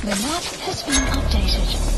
The map has been updated.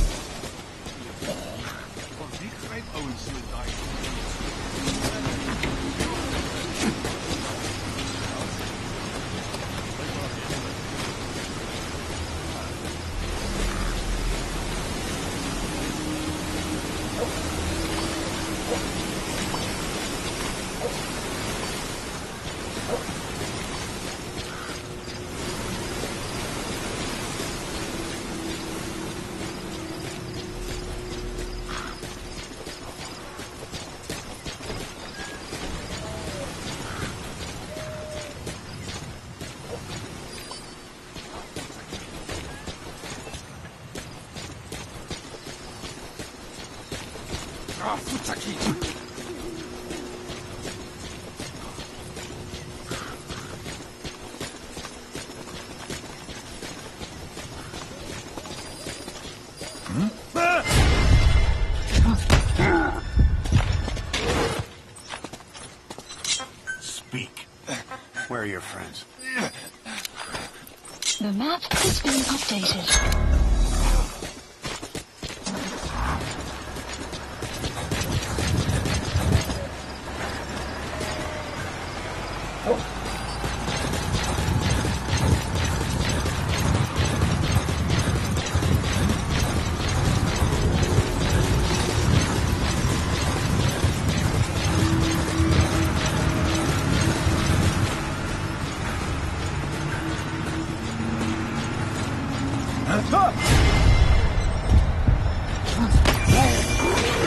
Speak. Where are your friends? The map has been updated.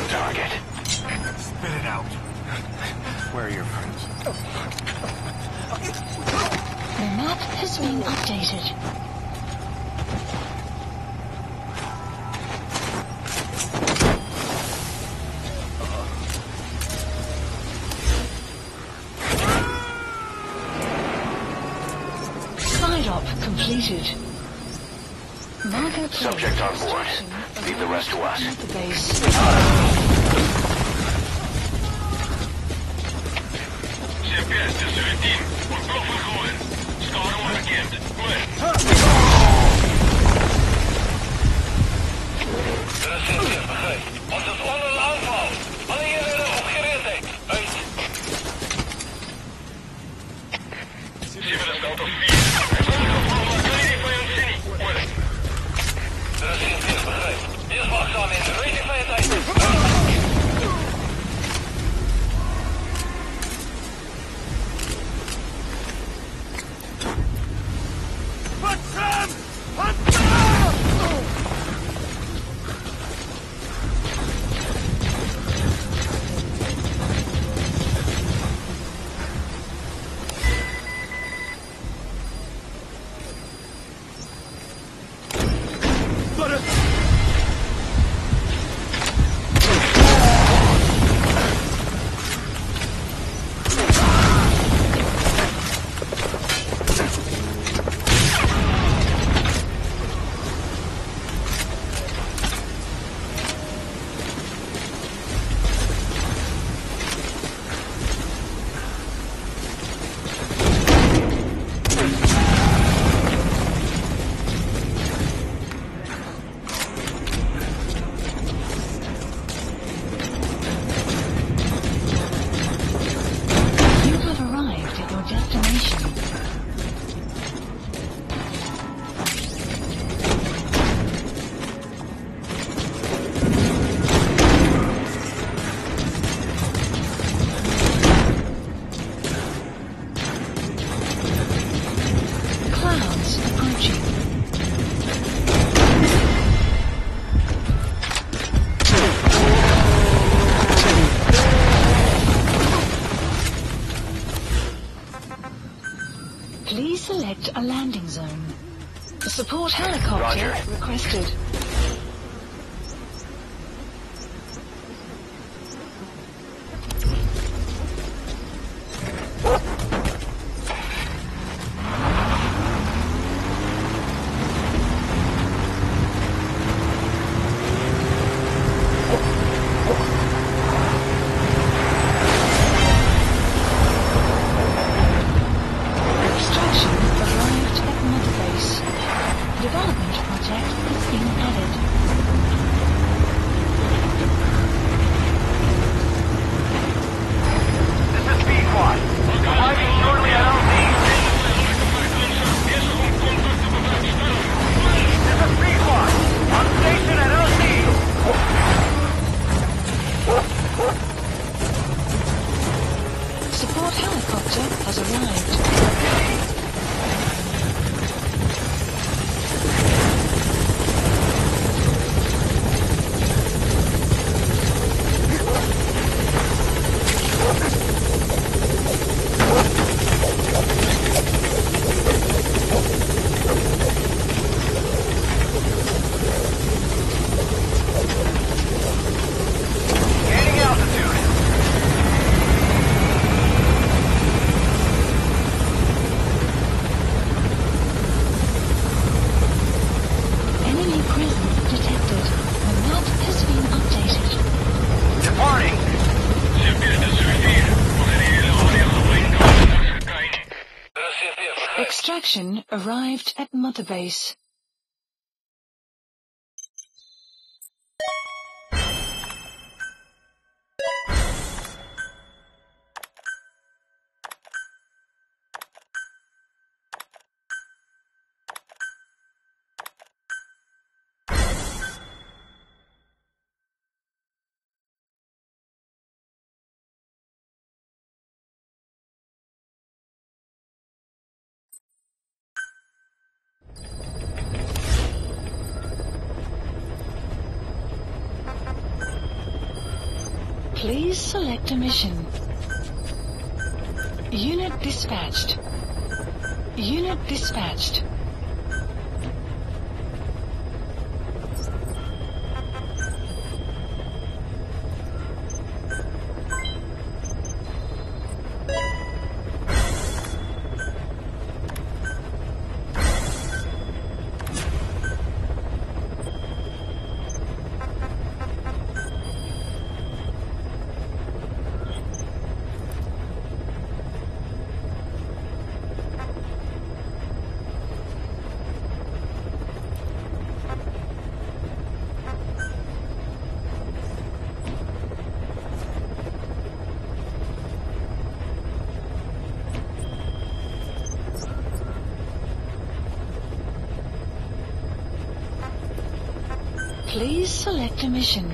Target. Spit it out. Where are your friends? The map has been updated. Side op completed. Marker Subject on board. Leave the rest to us. The base. Please select a landing zone. The support helicopter requested. Development object has been added. This is B-Quad. Arriving shortly at LZ. This is B-Quad. On station at LZ. Support helicopter has arrived. Gaining altitude. Enemy presence detected. The map has been updated. Departing. Extraction arrived at Mother Base. Please select a mission. Unit dispatched. Unit dispatched. Please select a mission.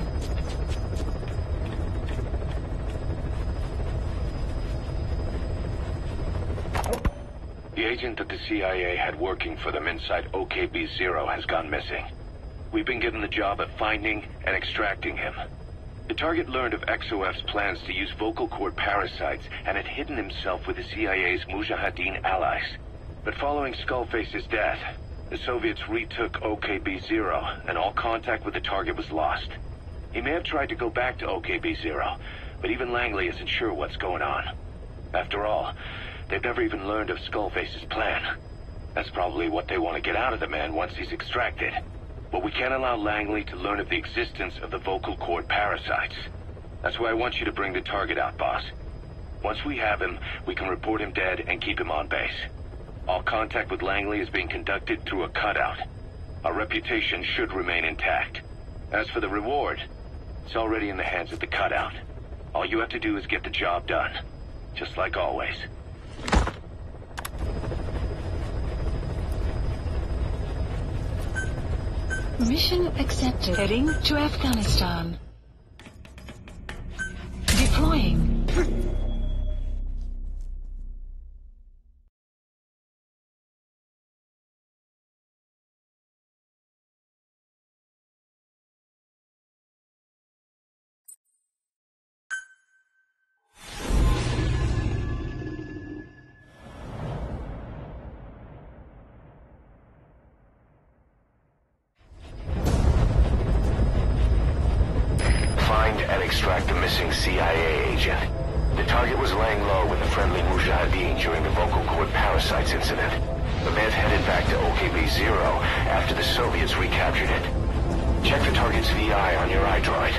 The agent that the CIA had working for them inside OKB-0 has gone missing. We've been given the job of finding and extracting him. The target learned of XOF's plans to use vocal cord parasites and had hidden himself with the CIA's Mujahideen allies. But following Skullface's death, the Soviets retook OKB-0 and all contact with the target was lost. He may have tried to go back to OKB-0, but even Langley isn't sure what's going on. After all, they've never even learned of Skullface's plan. That's probably what they want to get out of the man once he's extracted. But we can't allow Langley to learn of the existence of the vocal cord parasites. That's why I want you to bring the target out, boss. Once we have him, we can report him dead and keep him on base. All contact with Langley is being conducted through a cutout. Our reputation should remain intact. As for the reward, it's already in the hands of the cutout. All you have to do is get the job done. Just like always. Mission accepted. Heading to Afghanistan. Deploying. Extract the missing CIA agent. The target was laying low with the friendly Mujahideen during the vocal cord parasites incident. But they've headed back to OKB-0 after the Soviets recaptured it. Check the target's VI on your iDroid.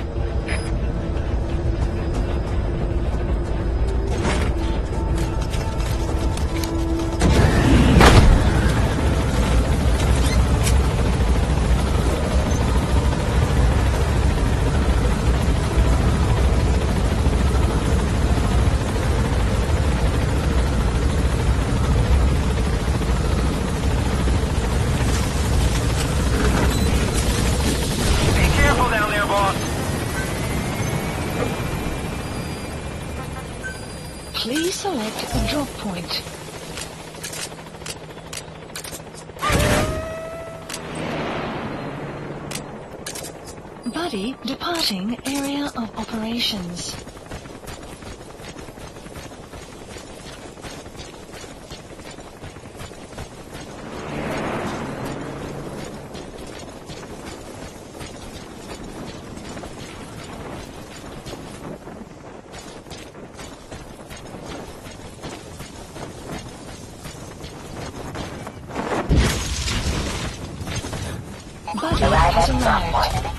select a drop point. Buddy departing area of operations. Buddy has arrived.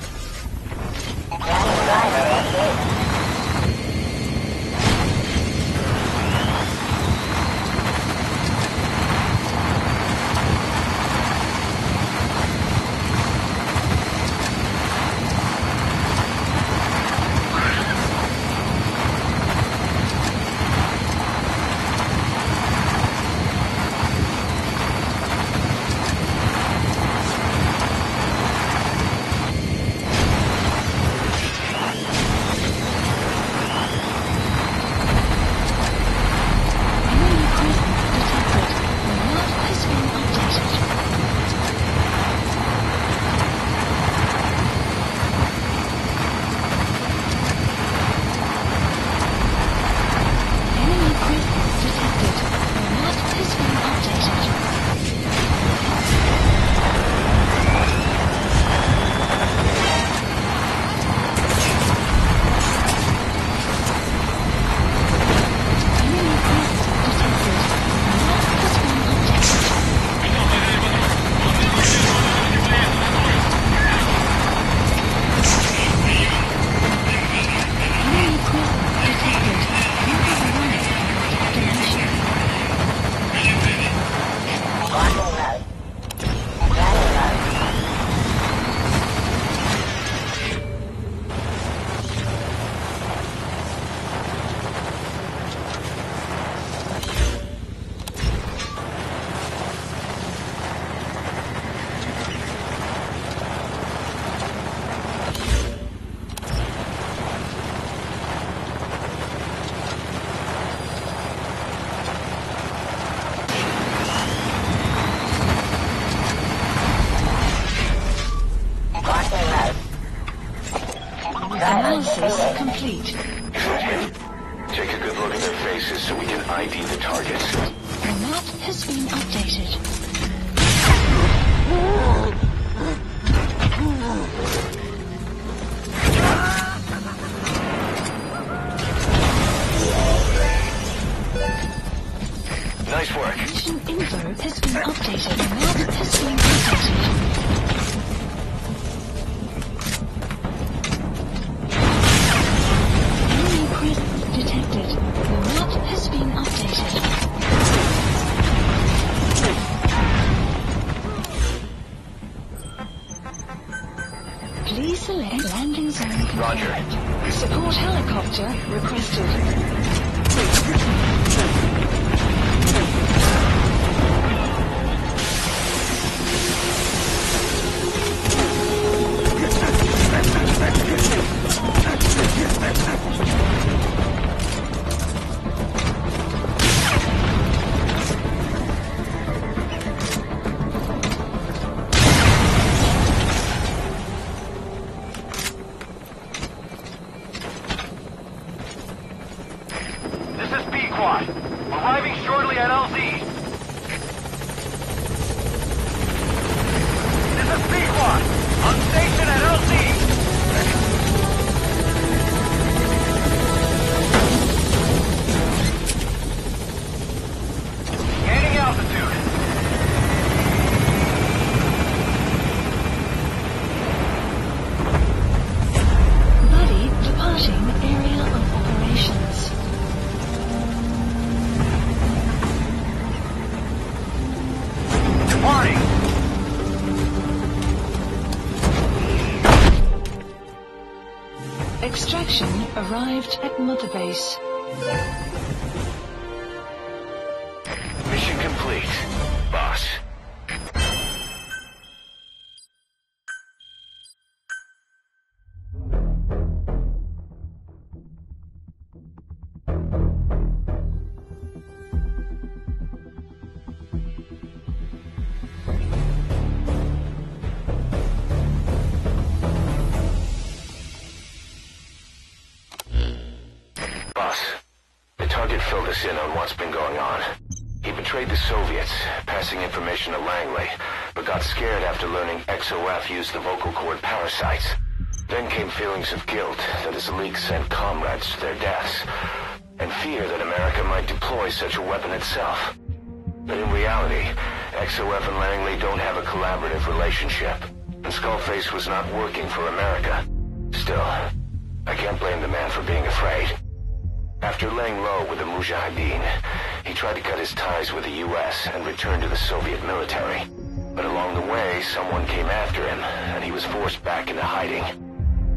Analysis complete. Take a good look at their faces so we can ID the targets. The map has been updated. Nice work. Mission info has been updated. The map has been updated. Detected. The map has been updated. Please select landing zone confirmed. Roger. Support helicopter requested. Arriving shortly at LZ. This is Pequod. On station at LZ. Gaining altitude. Buddy departing area of operations. Departing. Extraction arrived at Mother Base. Mission complete, boss. us in on what's been going on. He betrayed the Soviets, passing information to Langley, but got scared after learning XOF used the vocal cord parasites. Then came feelings of guilt that his leak sent comrades to their deaths, and fear that America might deploy such a weapon itself. But in reality, XOF and Langley don't have a collaborative relationship, and Skullface was not working for America. Still, I can't blame the man for being afraid. After laying low with the Mujahideen, he tried to cut his ties with the US and return to the Soviet military. But along the way, someone came after him, and he was forced back into hiding.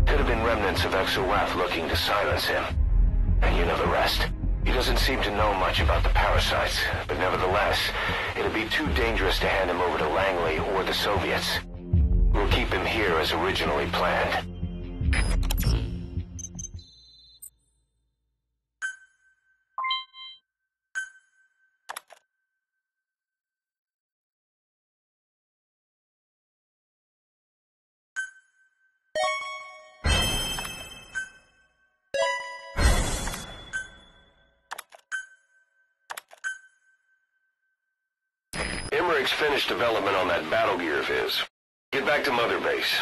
Could have been remnants of XOF looking to silence him. And you know the rest. He doesn't seem to know much about the parasites, but nevertheless, it'd be too dangerous to hand him over to Langley or the Soviets. We'll keep him here as originally planned. Emmerich's finished development on that battle gear of his. Get back to Mother Base.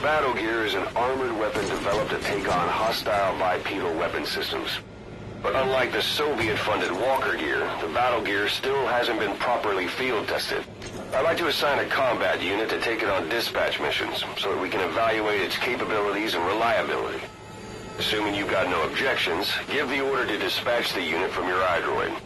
Battle gear is an armored weapon developed to take on hostile bipedal weapon systems. But unlike the Soviet-funded Walker gear, the battle gear still hasn't been properly field tested. I'd like to assign a combat unit to take it on dispatch missions, so that we can evaluate its capabilities and reliability. Assuming you've got no objections, give the order to dispatch the unit from your iDroid.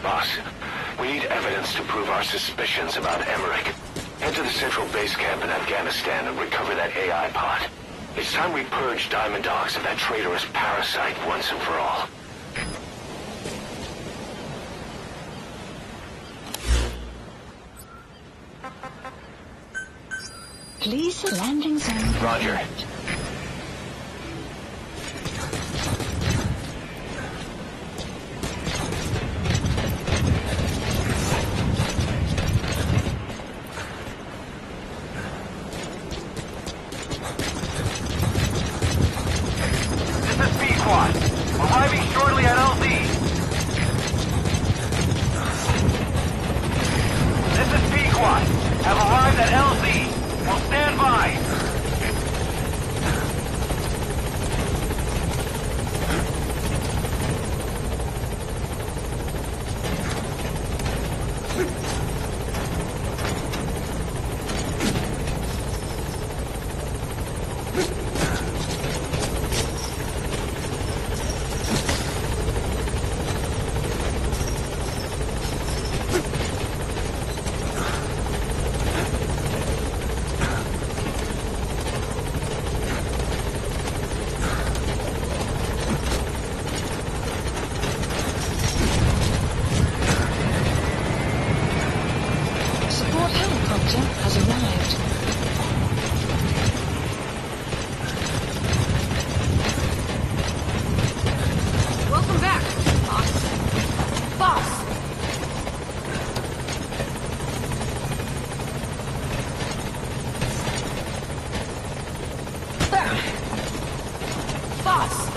Boss, we need evidence to prove our suspicions about Emmerich. Head to the central base camp in Afghanistan and recover that AI pod. It's time we purge Diamond Dogs of that traitorous parasite once and for all. Please landing zone. Roger. This is B-Quad. Arriving shortly. helicopter has arrived. Welcome back, boss. Boss! Boss!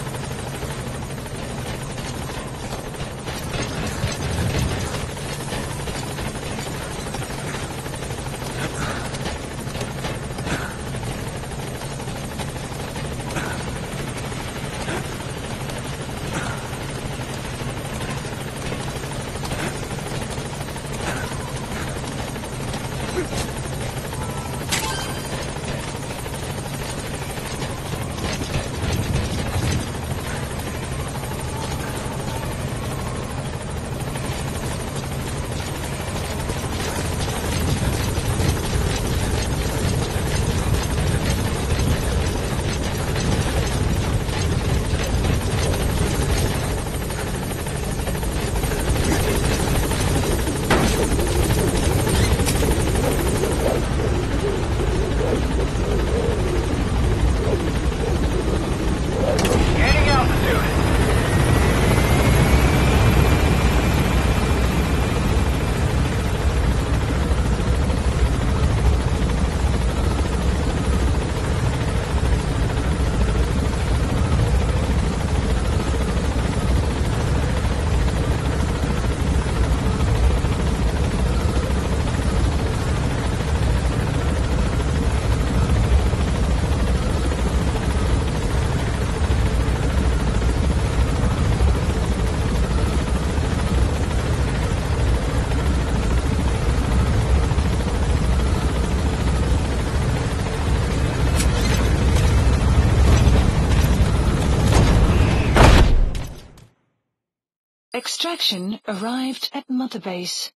Extraction arrived at Mother Base.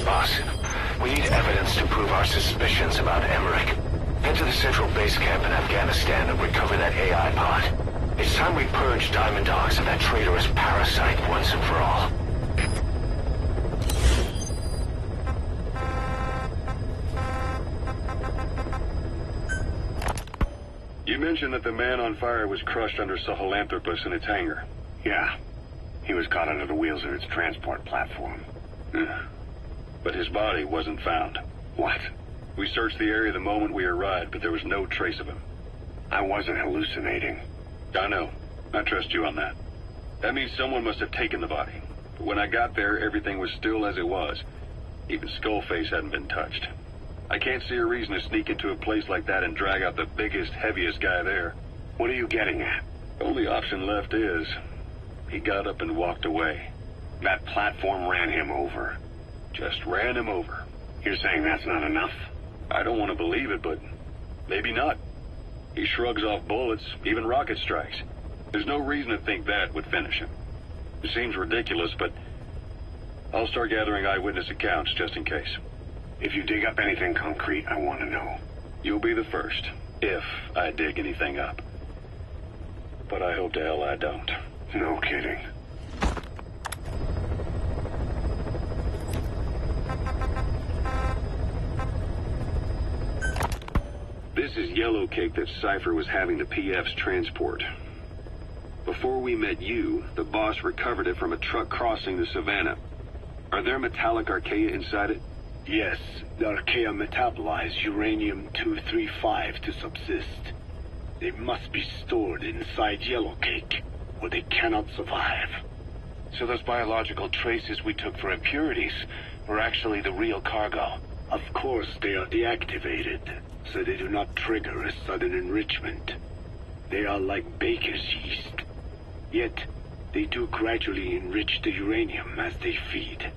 Boss, we need evidence to prove our suspicions about Emmerich. Head to the central base camp in Afghanistan and recover that AI pod. It's time we purge Diamond Dogs of that traitorous parasite once and for all. You mentioned that the man on fire was crushed under Sahelanthropus in its hangar. Yeah. He was caught under the wheels of its transport platform. But his body wasn't found. What? We searched the area the moment we arrived, but there was no trace of him. I wasn't hallucinating. I know. I trust you on that. That means someone must have taken the body. But when I got there, everything was still as it was. Even Skullface hadn't been touched. I can't see a reason to sneak into a place like that and drag out the biggest, heaviest guy there. What are you getting at? The only option left is he got up and walked away. That platform ran him over. Just ran him over. You're saying that's not enough? I don't want to believe it, but maybe not. He shrugs off bullets, even rocket strikes. There's no reason to think that would finish him. It seems ridiculous, but I'll start gathering eyewitness accounts just in case. If you dig up anything concrete, I want to know. You'll be the first, if I dig anything up. But I hope to hell I don't. No kidding. This is yellow cake that Cypher was having the PF's transport. Before we met you, the boss recovered it from a truck crossing the savannah. Are there metallic archaea inside it? Yes, the archaea metabolize uranium-235 to subsist. They must be stored inside yellow cake, or they cannot survive. So those biological traces we took for impurities were actually the real cargo? Of course they are deactivated, so they do not trigger a sudden enrichment. They are like baker's yeast. Yet, they do gradually enrich the uranium as they feed.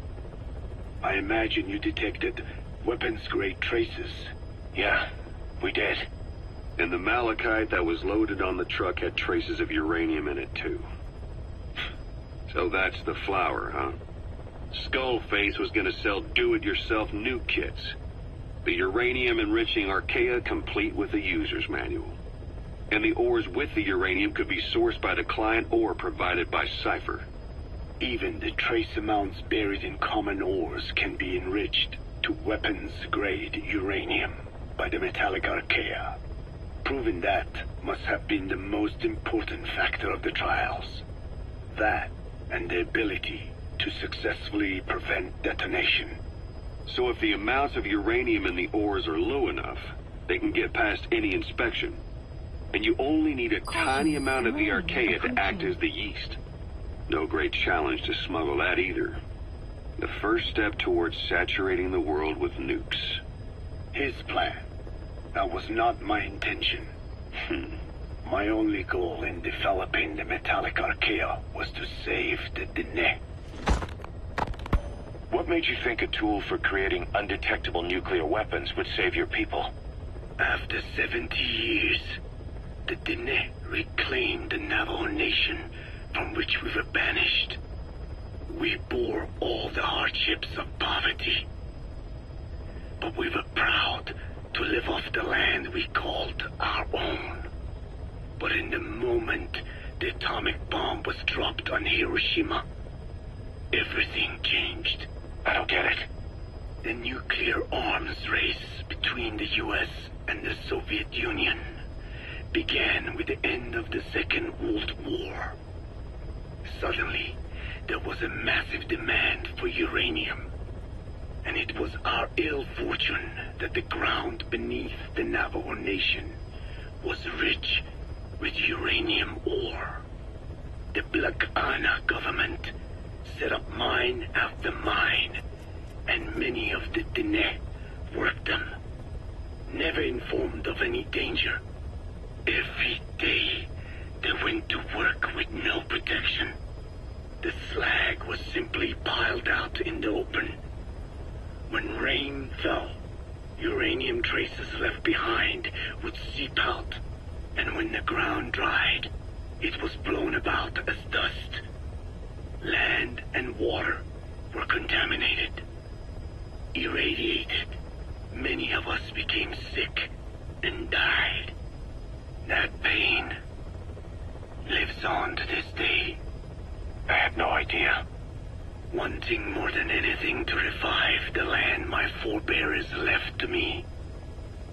I imagine you detected weapons-grade traces. Yeah, we did. And the malachite that was loaded on the truck had traces of uranium in it, too. So that's the flower, huh? Skullface was gonna sell do-it-yourself nuke kits. The uranium-enriching archaea complete with the user's manual. And the ores with the uranium could be sourced by the client or provided by Cypher. Even the trace amounts buried in common ores can be enriched to weapons-grade uranium by the metallic archaea. Proving that must have been the most important factor of the trials. That and the ability to successfully prevent detonation. So if the amounts of uranium in the ores are low enough, they can get past any inspection. And you only need a tiny amount of the archaea to act as the yeast. No great challenge to smuggle that either. The first step towards saturating the world with nukes. His plan. That was not my intention. My only goal in developing the metallic archaea was to save the Dene. What made you think a tool for creating undetectable nuclear weapons would save your people? After 70 years, the Dene reclaimed the Navajo nation from which we were banished. We bore all the hardships of poverty. But we were proud to live off the land we called our own. But in the moment the atomic bomb was dropped on Hiroshima, everything changed. I don't get it. The nuclear arms race between the US and the Soviet Union began with the end of the Second World War. Suddenly, there was a massive demand for uranium. And it was our ill fortune that the ground beneath the Navajo Nation was rich with uranium ore. The Black Ana government set up mine after mine, and many of the Dene worked them, never informed of any danger. Every day, they went to work with no protection. The slag was simply piled out in the open. When rain fell, uranium traces left behind would seep out, and when the ground dried, it was blown about as dust. Land and water were contaminated, irradiated. Many of us became sick and died. That pain lives on to this day. I had no idea. Wanting more than anything to revive the land my forebears left to me,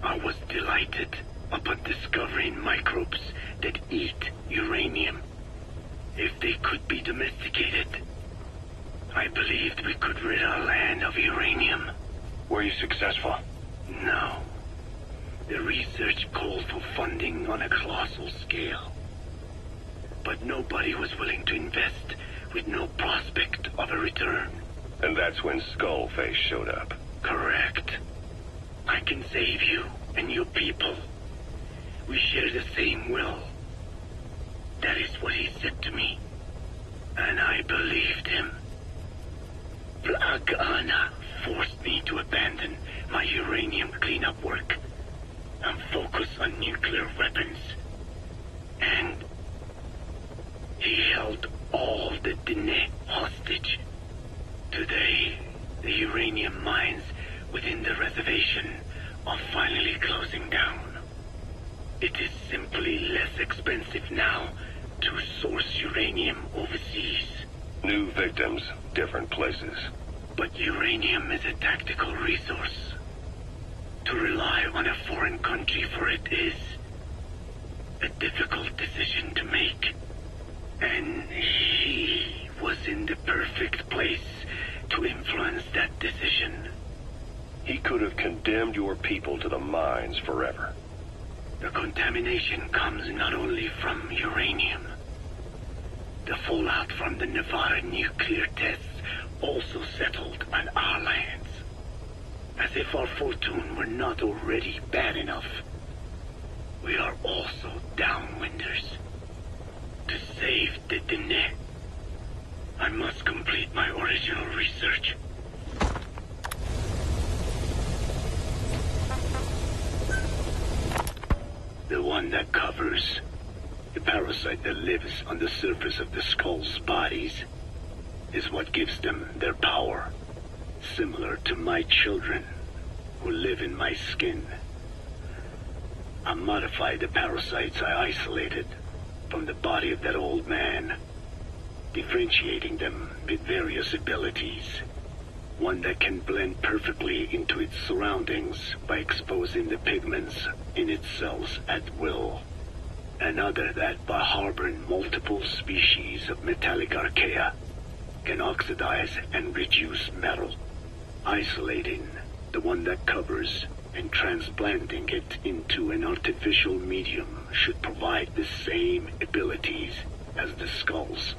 I was delighted upon discovering microbes that eat uranium. If they could be domesticated, I believed we could rid our land of uranium. Were you successful? No. The research called for funding on a colossal scale. But nobody was willing to invest with no prospect of a return. And that's when Skullface showed up. Correct. I can save you and your people. We share the same will. That is what he said to me. And I believed him. Black Ana forced me to abandon my uranium cleanup work and focus on nuclear weapons. And he held all the Dene hostage. Today, the uranium mines within the reservation are finally closing down. It is simply less expensive now to source uranium overseas. New victims, different places. But uranium is a tactical resource. To rely on a foreign country for it is a difficult decision to make. And he was in the perfect place to influence that decision. He could have condemned your people to the mines forever. The contamination comes not only from uranium. The fallout from the Nevada nuclear tests also settled on our lands. As if our fortune were not already bad enough, we are also downwinders. To save the Dene, I must complete my original research. The one that covers the parasite that lives on the surface of the skull's bodies is what gives them their power, similar to my children who live in my skin. I modified the parasites I isolated from the body of that old man, differentiating them with various abilities. One that can blend perfectly into its surroundings by exposing the pigments in its cells at will. Another that, by harboring multiple species of metallic archaea, can oxidize and reduce metal. Isolating the one that covers and transplanting it into an artificial medium should provide the same abilities as the skulls,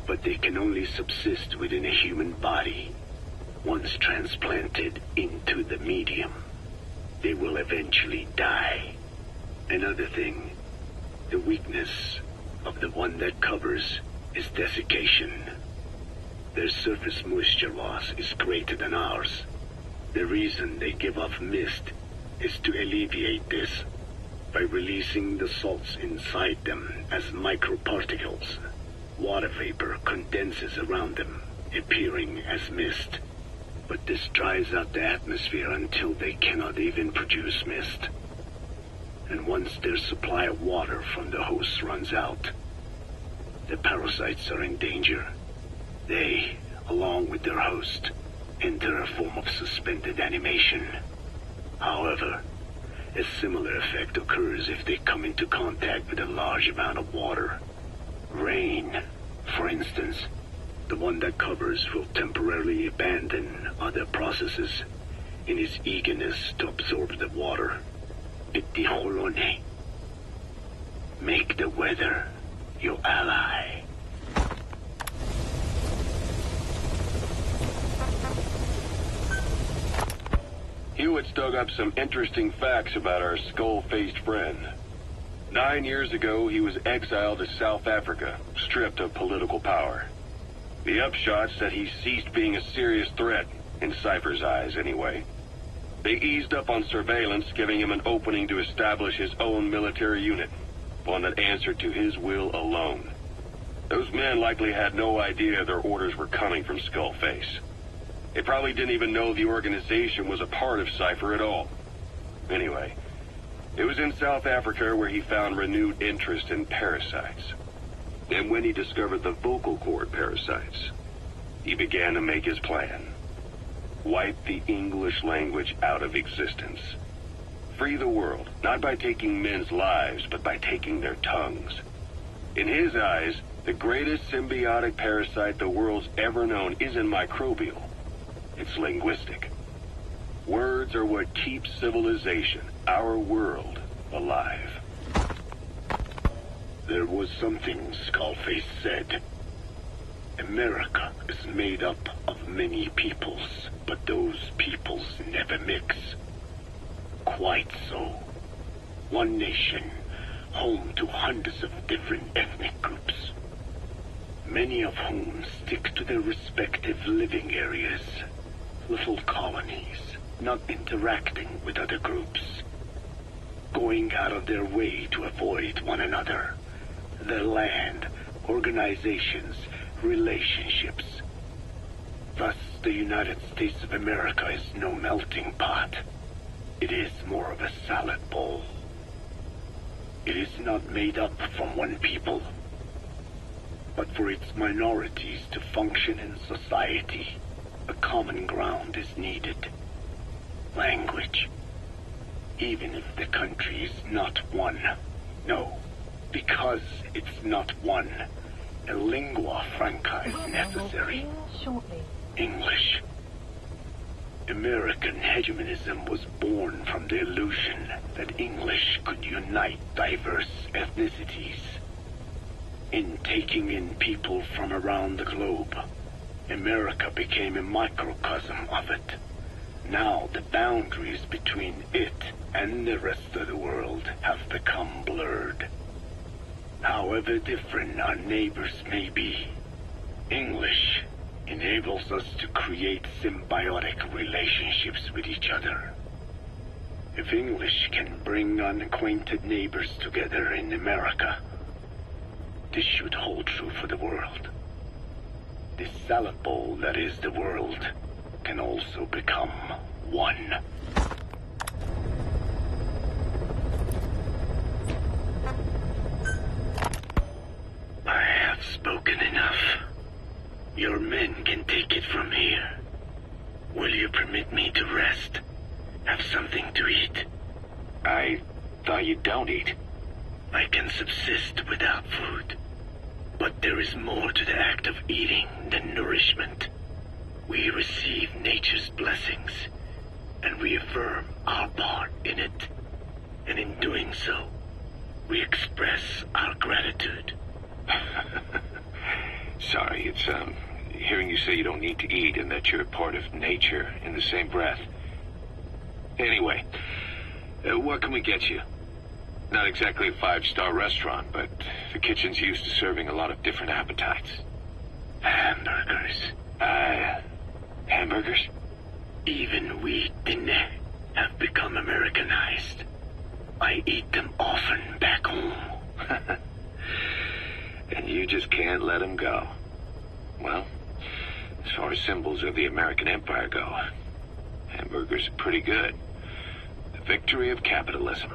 but they can only subsist within a human body. Once transplanted into the medium, they will eventually die. Another thing, the weakness of the one that covers is desiccation. Their surface moisture loss is greater than ours. The reason they give off mist is to alleviate this by releasing the salts inside them as microparticles. Water vapor condenses around them, appearing as mist. But this dries out the atmosphere until they cannot even produce mist. And once their supply of water from the host runs out, the parasites are in danger. They, along with their host, enter a form of suspended animation. However, a similar effect occurs if they come into contact with a large amount of water. Rain, for instance. The one that covers will temporarily abandon other processes in his eagerness to absorb the water. Adhere. Make the weather your ally. Hewitt's dug up some interesting facts about our skull-faced friend. 9 years ago, he was exiled to South Africa, stripped of political power. The upshot's that he ceased being a serious threat, in Cypher's eyes anyway. They eased up on surveillance, giving him an opening to establish his own military unit, one that answered to his will alone. Those men likely had no idea their orders were coming from Skullface. They probably didn't even know the organization was a part of Cypher at all. Anyway, it was in South Africa where he found renewed interest in parasites. And when he discovered the vocal cord parasites, he began to make his plan. Wipe the English language out of existence. Free the world, not by taking men's lives, but by taking their tongues. In his eyes, the greatest symbiotic parasite the world's ever known isn't microbial. It's linguistic. Words are what keeps civilization, our world, alive. There was something Skullface said. America is made up of many peoples, but those peoples never mix. Quite so. One nation, home to hundreds of different ethnic groups, many of whom stick to their respective living areas, little colonies, not interacting with other groups, going out of their way to avoid one another, their land, organizations, relationships. Thus, the United States of America is no melting pot. It is more of a salad bowl. It is not made up from one people, but for its minorities to function in society, a common ground is needed. Language. Even if the country is not one. No, because it's not one. A lingua franca is necessary. English. American hegemonism was born from the illusion that English could unite diverse ethnicities. In taking in people from around the globe, America became a microcosm of it. Now the boundaries between it and the rest of the world have become blurred. However different our neighbors may be, English enables us to create symbiotic relationships with each other. If English can bring unacquainted neighbors together in America, this should hold true for the world. This salad bowl that is the world can also become one. Your men can take it from here. Will you permit me to rest? Have something to eat? I thought you don't eat. I can subsist without food. But there is more to the act of eating than nourishment. We receive nature's blessings, and we affirm our part in it. And in doing so, we express our gratitude. Sorry, it's, hearing you say you don't need to eat and that you're part of nature in the same breath. Anyway, what can we get you? Not exactly a 5-star restaurant, but the kitchen's used to serving a lot of different appetites. Hamburgers. Hamburgers? Even we Dinne have become Americanized. I eat them often back home. And you just can't let them go. Well, as far as symbols of the American Empire go, hamburgers are pretty good. The victory of capitalism.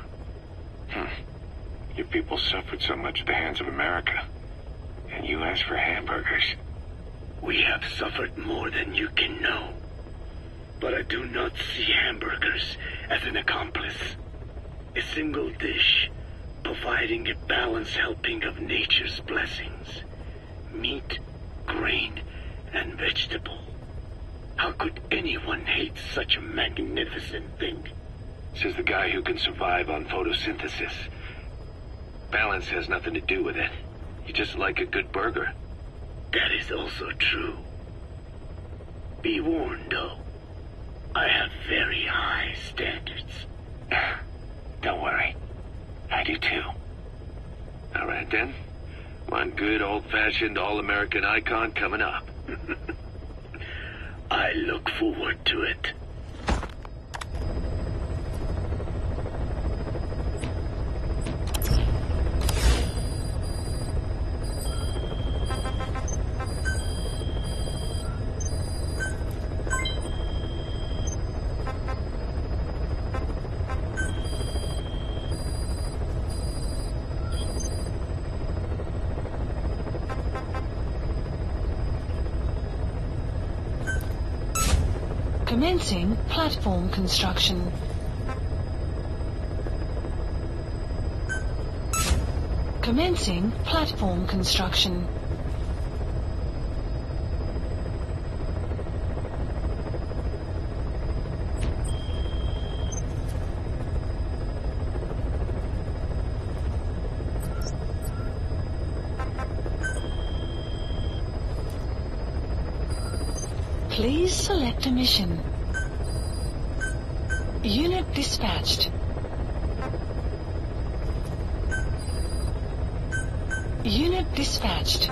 Your people suffered so much at the hands of America, and you asked for hamburgers. We have suffered more than you can know. But I do not see hamburgers as an accomplice. A single dish, providing a balanced helping of nature's blessings. Meat, grain, and vegetable. How could anyone hate such a magnificent thing? Says the guy who can survive on photosynthesis. Balance has nothing to do with it. You just like a good burger. That is also true. Be warned, though. I have very high standards. Don't worry. I do too. All right, then. One good old-fashioned all-American icon coming up. I look forward to it. Commencing platform construction. Commencing platform construction. Please select a mission. Unit dispatched. Unit dispatched.